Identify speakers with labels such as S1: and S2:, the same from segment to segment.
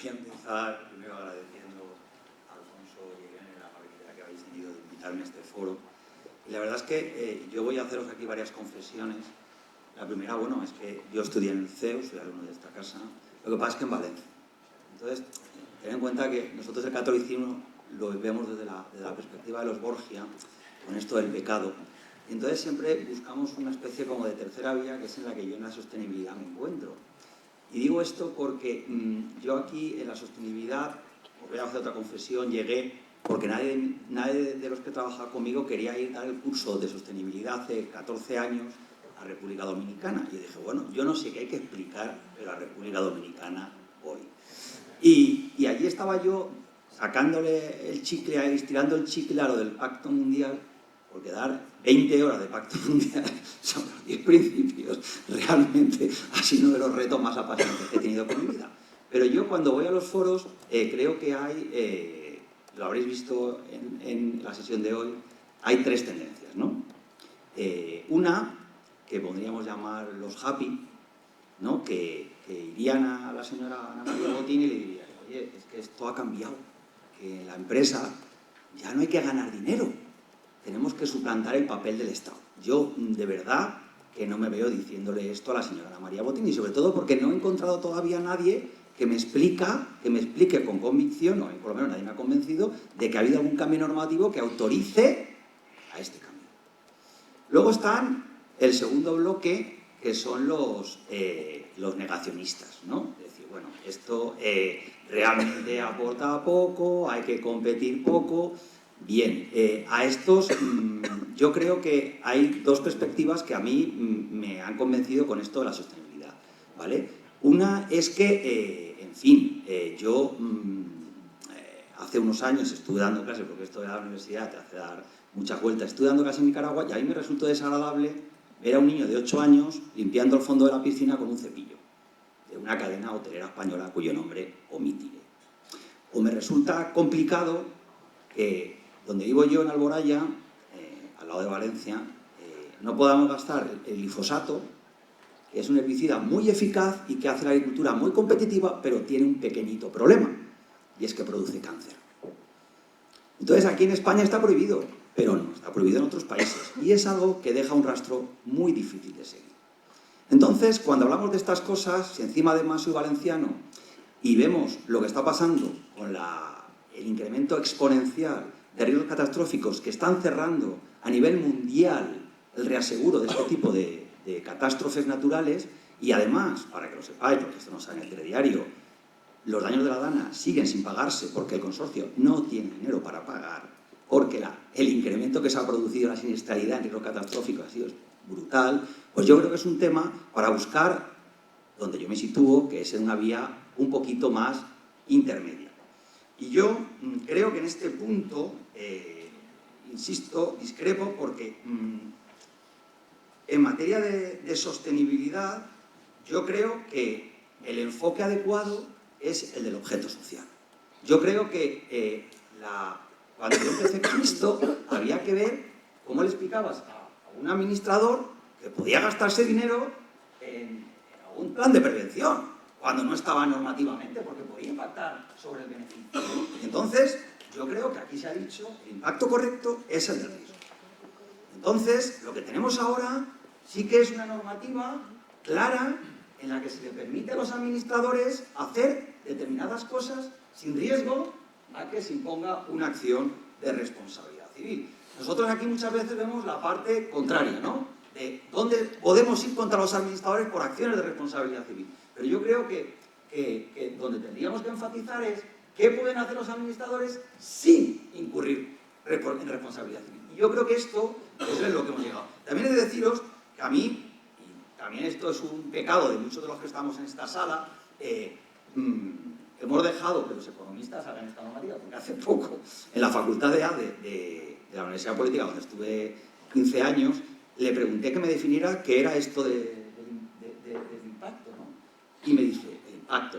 S1: Voy a empezar primero agradeciendo a Alfonso y Irene la amabilidad que habéis tenido de invitarme a este foro. Y la verdad es que yo voy a haceros aquí varias confesiones. La primera, bueno, es que yo estudié en el CEU, soy alumno de esta casa. Lo que pasa es que en Valencia. Entonces, ten en cuenta que nosotros el catolicismo lo vemos desde la perspectiva de los Borgia, con esto del pecado. Y entonces siempre buscamos una especie como de tercera vía, que es en la que yo en la sostenibilidad me encuentro. Y digo esto porque yo aquí en la sostenibilidad, os voy a hacer otra confesión, llegué porque nadie de los que trabaja conmigo quería ir a dar el curso de sostenibilidad hace 14 años a República Dominicana. Y dije, bueno, yo no sé qué hay que explicar, pero a República Dominicana voy. Y allí estaba yo sacándole el chicle, estirando el chicle a lo del Pacto Mundial, porque dar 20 horas de Pacto Mundial sobre los 10 principios realmente ha sido uno de los retos más apasionantes que he tenido con mi vida. Pero yo cuando voy a los foros creo que hay, lo habréis visto en la sesión de hoy, hay tres tendencias, ¿no? Una, que podríamos llamar los happy, ¿no? Que irían a la señora Ana María Botín y le dirían, oye, es que esto ha cambiado, que en la empresa ya no hay que ganar dinero, tenemos que suplantar el papel del Estado. Yo, de verdad, que no me veo diciéndole esto a la señora Ana María Botín, y sobre todo porque no he encontrado todavía a nadie que me explique con convicción, o por lo menos nadie me ha convencido, de que ha habido algún cambio normativo que autorice a este cambio. Luego están el segundo bloque, que son los negacionistas, ¿no? Es decir, bueno, esto realmente aporta poco, hay que competir poco. Bien, a estos yo creo que hay dos perspectivas que a mí me han convencido con esto de la sostenibilidad, ¿vale? Una es que, en fin, yo hace unos años estuve dando clases, porque esto de la universidad te hace dar muchas vueltas, estuve dando clases en Nicaragua y a mí me resultó desagradable ver a un niño de 8 años limpiando el fondo de la piscina con un cepillo de una cadena hotelera española cuyo nombre omitiré. O me resulta complicado que donde vivo yo, en Alboraya, al lado de Valencia, no podamos gastar el glifosato, que es un herbicida muy eficaz y que hace la agricultura muy competitiva, pero tiene un pequeñito problema, y es que produce cáncer. Entonces, aquí en España está prohibido, pero no, está prohibido en otros países, y es algo que deja un rastro muy difícil de seguir. Entonces, cuando hablamos de estas cosas, si encima además soy valenciano, y vemos lo que está pasando con el incremento exponencial de riesgos catastróficos que están cerrando a nivel mundial el reaseguro de este tipo de catástrofes naturales, y además, para que lo sepáis, porque esto no sale en el telediario, los daños de la Dana siguen sin pagarse porque el consorcio no tiene dinero para pagar, porque el incremento que se ha producido en la siniestralidad en riesgos catastróficos ha sido brutal, pues yo creo que es un tema para buscar donde yo me sitúo, que es en una vía un poquito más intermedia. Y yo creo que en este punto, insisto, discrepo porque en materia de sostenibilidad yo creo que el enfoque adecuado es el del objeto social. Yo creo que cuando yo empecé con esto había que ver cómo le explicabas a un administrador que podía gastarse dinero en un plan de prevención, cuando no estaba normativamente, porque podía impactar sobre el beneficio. Entonces, yo creo que aquí se ha dicho, el impacto correcto es el del riesgo. Entonces, lo que tenemos ahora sí que es una normativa clara en la que se le permite a los administradores hacer determinadas cosas sin riesgo a que se imponga una acción de responsabilidad civil. Nosotros aquí muchas veces vemos la parte contraria, ¿no? De dónde podemos ir contra los administradores por acciones de responsabilidad civil. Pero yo creo que donde tendríamos que enfatizar es qué pueden hacer los administradores sin incurrir en responsabilidad civil. Y yo creo que esto es lo que hemos llegado. También he de deciros que a mí, y también esto es un pecado de muchos de los que estamos en esta sala, hemos dejado que los economistas hagan esta normativa, porque hace poco, en la Facultad de ADE de la Universidad Política, donde estuve 15 años, le pregunté que me definiera qué era esto del impacto, ¿no? Y me dice, el impacto.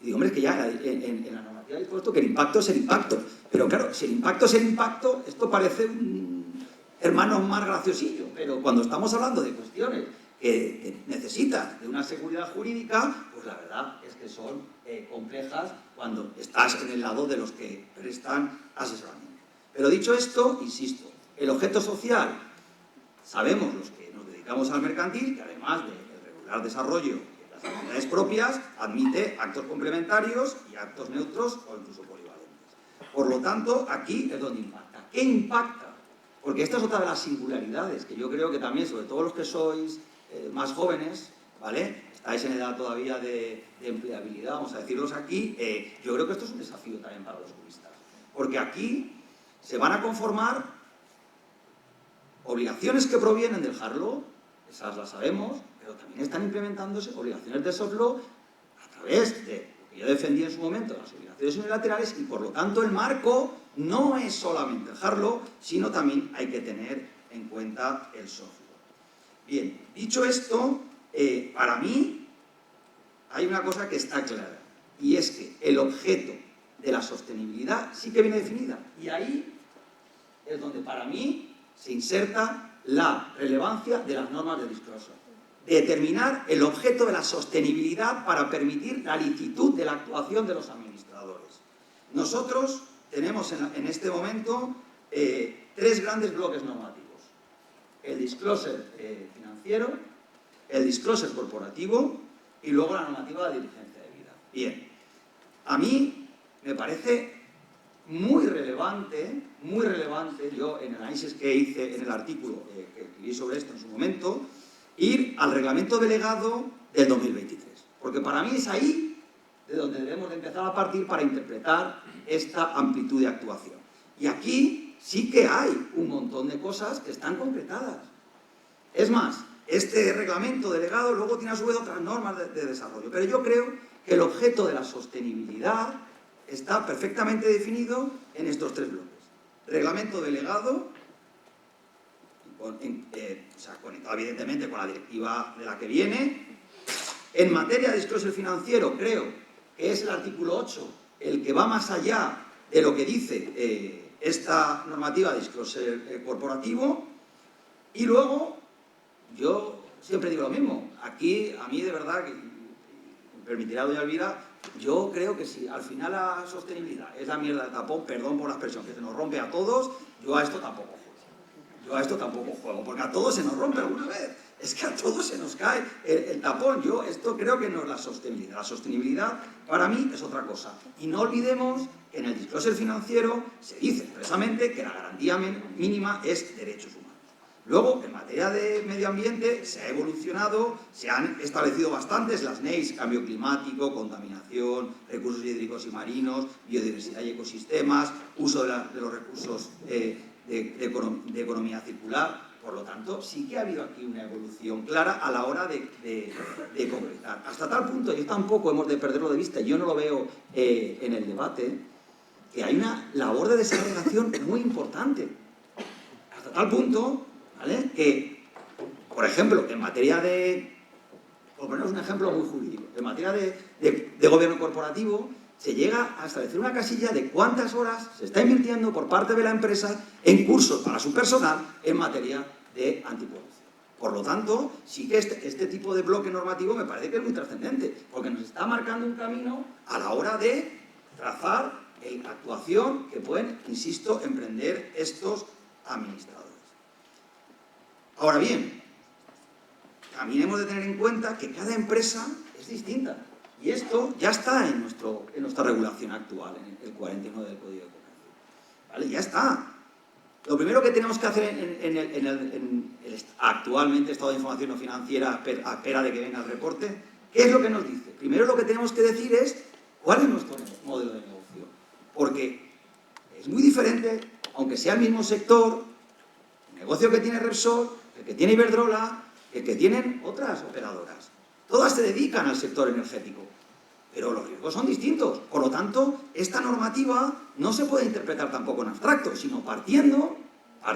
S1: Y digo, hombre, es que ya en la normativa he puesto que el impacto es el impacto. Pero claro, si el impacto es el impacto, esto parece un hermano más graciosillo. Pero cuando estamos hablando de cuestiones que necesitan de una seguridad jurídica, pues la verdad es que son complejas cuando estás en el lado de los que prestan asesoramiento. Pero dicho esto, insisto, el objeto social, sabemos los que nos dedicamos al mercantil, que además del regular desarrollo de las actividades propias, admite actos complementarios y actos neutros o incluso polivalentes. Por lo tanto, aquí es donde impacta. ¿Qué impacta? Porque esta es otra de las singularidades que yo creo que también, sobre todo los que sois más jóvenes, ¿vale? Estáis en edad todavía de empleabilidad, vamos a decirlos aquí, yo creo que esto es un desafío también para los juristas. Porque aquí se van a conformar obligaciones que provienen del hard law, esas las sabemos, pero también están implementándose obligaciones de soft law a través de lo que yo defendí en su momento, las obligaciones unilaterales, y por lo tanto el marco no es solamente el hard law, sino también hay que tener en cuenta el soft law. Bien, dicho esto, para mí hay una cosa que está clara, y es que el objeto de la sostenibilidad sí que viene definida, y ahí es donde para mí se inserta la relevancia de las normas de disclosure. Determinar el objeto de la sostenibilidad para permitir la licitud de la actuación de los administradores. Nosotros tenemos en este momento tres grandes bloques normativos. El disclosure financiero, el disclosure corporativo y luego la normativa de diligencia debida. Bien, a mí me parece muy relevante, yo en el análisis que hice en el artículo que escribí sobre esto en su momento, ir al reglamento delegado del 2023. Porque para mí es ahí de donde debemos de empezar a partir para interpretar esta amplitud de actuación. Y aquí sí que hay un montón de cosas que están concretadas. Es más, este reglamento delegado luego tiene a su vez otras normas de desarrollo. Pero yo creo que el objeto de la sostenibilidad está perfectamente definido en estos tres bloques. Reglamento delegado, conectado evidentemente con la directiva de la que viene. En materia de disclosure financiero, creo que es el artículo 8 el que va más allá de lo que dice esta normativa de disclosure corporativo. Y luego, yo siempre digo lo mismo, aquí a mí de verdad, que me permitirá doña Elvira, yo creo que si al final la sostenibilidad es la mierda del tapón, perdón por la expresión, que se nos rompe a todos, yo a esto tampoco juego. Porque a todos se nos rompe alguna vez. Es que a todos se nos cae el tapón. Yo esto creo que no es la sostenibilidad. La sostenibilidad para mí es otra cosa. Y no olvidemos que en el disclosure financiero se dice expresamente que la garantía mínima es derechos humanos. Luego, en materia de medio ambiente, se ha evolucionado, se han establecido bastantes, las NEIs, cambio climático, contaminación, recursos hídricos y marinos, biodiversidad y ecosistemas, uso de los recursos de economía circular. Por lo tanto, sí que ha habido aquí una evolución clara a la hora de concretar. Hasta tal punto, yo tampoco hemos de perderlo de vista, yo no lo veo en el debate, que hay una labor de desagregación muy importante. Hasta tal punto, ¿vale?, que, por ejemplo, en materia de, por poneros un ejemplo muy jurídico, en materia de gobierno corporativo, se llega a establecer una casilla de cuántas horas se está invirtiendo por parte de la empresa en cursos para su personal en materia de anticorrupción. Por lo tanto, sí que este tipo de bloque normativo me parece que es muy trascendente, porque nos está marcando un camino a la hora de trazar la actuación que pueden, insisto, emprender estos administradores. Ahora bien, también hemos de tener en cuenta que cada empresa es distinta. Y esto ya está en nuestra regulación actual, en el 49 del Código de Comercio. ¿Vale? Ya está. Lo primero que tenemos que hacer en el actualmente Estado de Información No Financiera, a espera de que venga el reporte, ¿qué es lo que nos dice? Primero lo que tenemos que decir es cuál es nuestro modelo de negocio. Porque es muy diferente, aunque sea el mismo sector, el negocio que tiene Repsol, el que tiene Iberdrola, el que tienen otras operadoras. Todas se dedican al sector energético, pero los riesgos son distintos. Por lo tanto, esta normativa no se puede interpretar tampoco en abstracto, sino partiendo,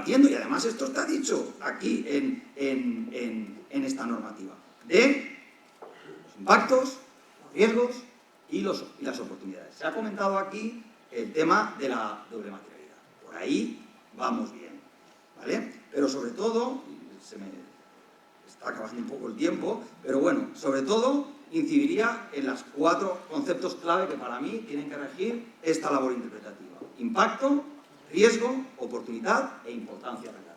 S1: y además esto está dicho aquí en esta normativa, de los impactos, los riesgos y las oportunidades. Se ha comentado aquí el tema de la doble materialidad. Por ahí vamos bien, ¿vale? Pero sobre todo, se me está acabando un poco el tiempo, pero bueno, sobre todo incidiría en los 4 conceptos clave que para mí tienen que regir esta labor interpretativa. Impacto, riesgo, oportunidad e importancia relativa.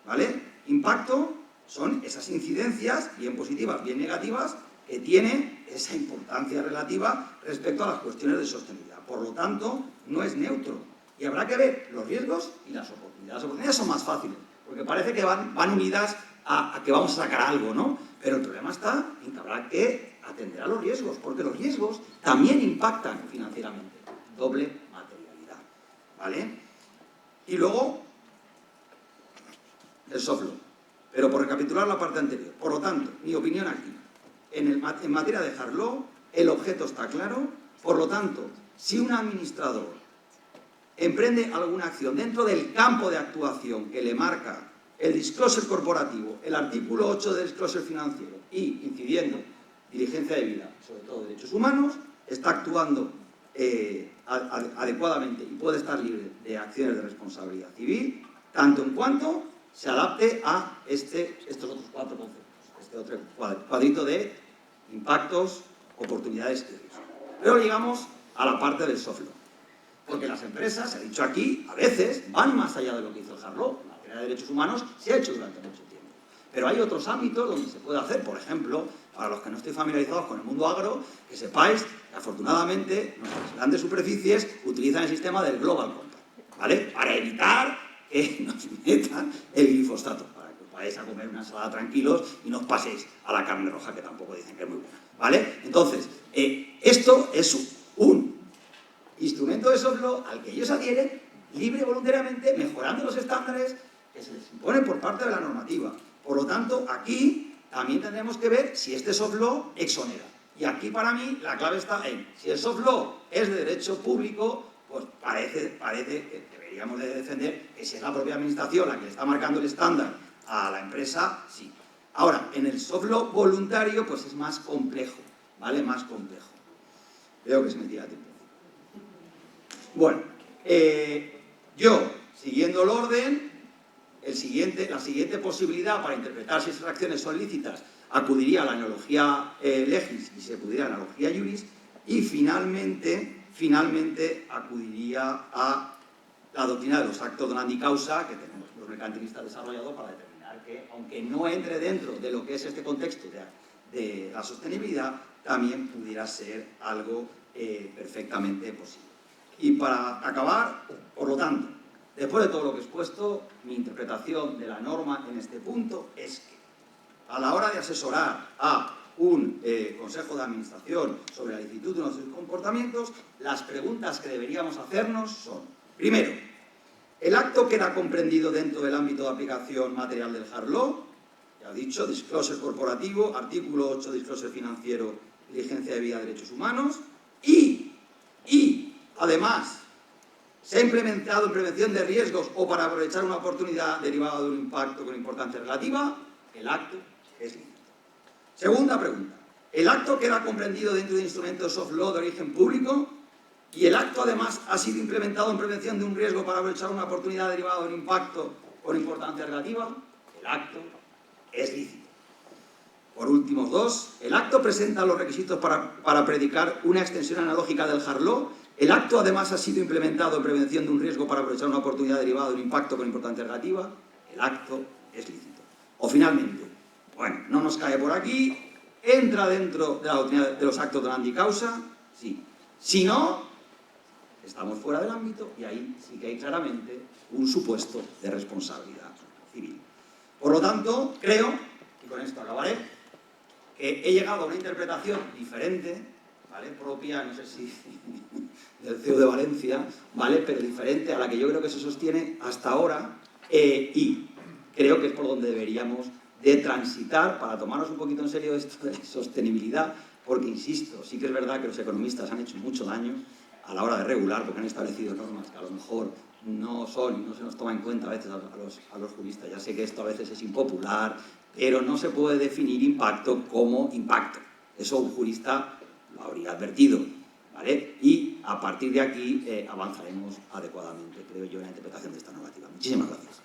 S1: ¿Vale? Impacto son esas incidencias, bien positivas, bien negativas, que tienen esa importancia relativa respecto a las cuestiones de sostenibilidad. Por lo tanto, no es neutro. Y habrá que ver los riesgos y las oportunidades. Las oportunidades son más fáciles, porque parece que van unidas a que vamos a sacar algo, ¿no? Pero el problema está en que habrá que atender a los riesgos, porque los riesgos también impactan financieramente. Doble materialidad, ¿vale? Y luego, el soft law. Pero por recapitular la parte anterior. Por lo tanto, mi opinión aquí. En materia de hard law, el objeto está claro. Por lo tanto, si un administrador emprende alguna acción dentro del campo de actuación que le marca el disclosure corporativo, el artículo 8 del disclosure financiero y incidiendo diligencia de vida, sobre todo derechos humanos, está actuando adecuadamente y puede estar libre de acciones de responsabilidad civil, tanto en cuanto se adapte a estos otros 4 conceptos, este otro cuadrito de impactos, oportunidades y riesgos. Pero llegamos a la parte del soft law. Porque las empresas, se ha dicho aquí, a veces van más allá de lo que hizo el hard law. En materia de derechos humanos se ha hecho durante mucho tiempo. Pero hay otros ámbitos donde se puede hacer, por ejemplo, para los que no estéis familiarizados con el mundo agro, que sepáis que afortunadamente nuestras grandes superficies utilizan el sistema del Global Compact, ¿vale? Para evitar que nos metan el glifosato, para que os vayáis a comer una ensalada tranquilos y no os paséis a la carne roja, que tampoco dicen que es muy buena, ¿vale? Entonces, esto es un instrumento de soft law al que ellos adhieren libre y voluntariamente, mejorando los estándares que se les imponen por parte de la normativa. Por lo tanto, aquí también tendremos que ver si este soft law exonera. Y aquí para mí la clave está en, si el soft law es de derecho público, pues parece que deberíamos de defender que si es la propia administración la que le está marcando el estándar a la empresa, sí. Ahora, en el soft law voluntario, pues es más complejo, ¿vale? Más complejo. Veo que se me tira tiempo. Bueno, yo, siguiendo el orden, la siguiente posibilidad para interpretar si esas acciones son lícitas acudiría a la analogía legis y se pudiera a la analogía juris y finalmente acudiría a la doctrina de los actos donandi causa que tenemos los mercantilistas desarrollado para determinar que, aunque no entre dentro de lo que es este contexto de la sostenibilidad, también pudiera ser algo perfectamente posible. Y para acabar, por lo tanto, después de todo lo que he expuesto, mi interpretación de la norma en este punto es que a la hora de asesorar a un consejo de administración sobre la licitud de nuestros comportamientos, las preguntas que deberíamos hacernos son, primero, ¿el acto queda comprendido dentro del ámbito de aplicación material del hard law? Ya he dicho, disclosure corporativo, artículo 8, disclosure financiero, diligencia de vida, derechos humanos, y además, ¿se ha implementado en prevención de riesgos o para aprovechar una oportunidad derivada de un impacto con importancia relativa? El acto es lícito. Segunda pregunta. ¿El acto queda comprendido dentro de instrumentos soft law de origen público? ¿Y el acto además ha sido implementado en prevención de un riesgo para aprovechar una oportunidad derivada de un impacto con importancia relativa? El acto es lícito. Por últimos 2, ¿el acto presenta los requisitos para predicar una extensión analógica del hard law? ¿El acto además ha sido implementado en prevención de un riesgo para aprovechar una oportunidad derivada de un impacto con importancia relativa? El acto es lícito. O finalmente, bueno, no nos cae por aquí, ¿entra dentro de la doctrina de los actos donandi causa? Sí. Si no, estamos fuera del ámbito y ahí sí que hay claramente un supuesto de responsabilidad civil. Por lo tanto, creo, y con esto acabaré, que he llegado a una interpretación diferente, ¿vale? Propia, no sé si del CEO de Valencia, ¿vale? Pero diferente a la que yo creo que se sostiene hasta ahora y creo que es por donde deberíamos de transitar para tomarnos un poquito en serio esto de sostenibilidad, porque, insisto, sí que es verdad que los economistas han hecho mucho daño a la hora de regular, porque han establecido normas que a lo mejor no son y no se nos toma en cuenta a veces a los juristas. Ya sé que esto a veces es impopular, pero no se puede definir impacto como impacto. Eso un jurista lo habría advertido, ¿vale? Y a partir de aquí avanzaremos adecuadamente, creo yo, en la interpretación de esta normativa. Muchísimas gracias.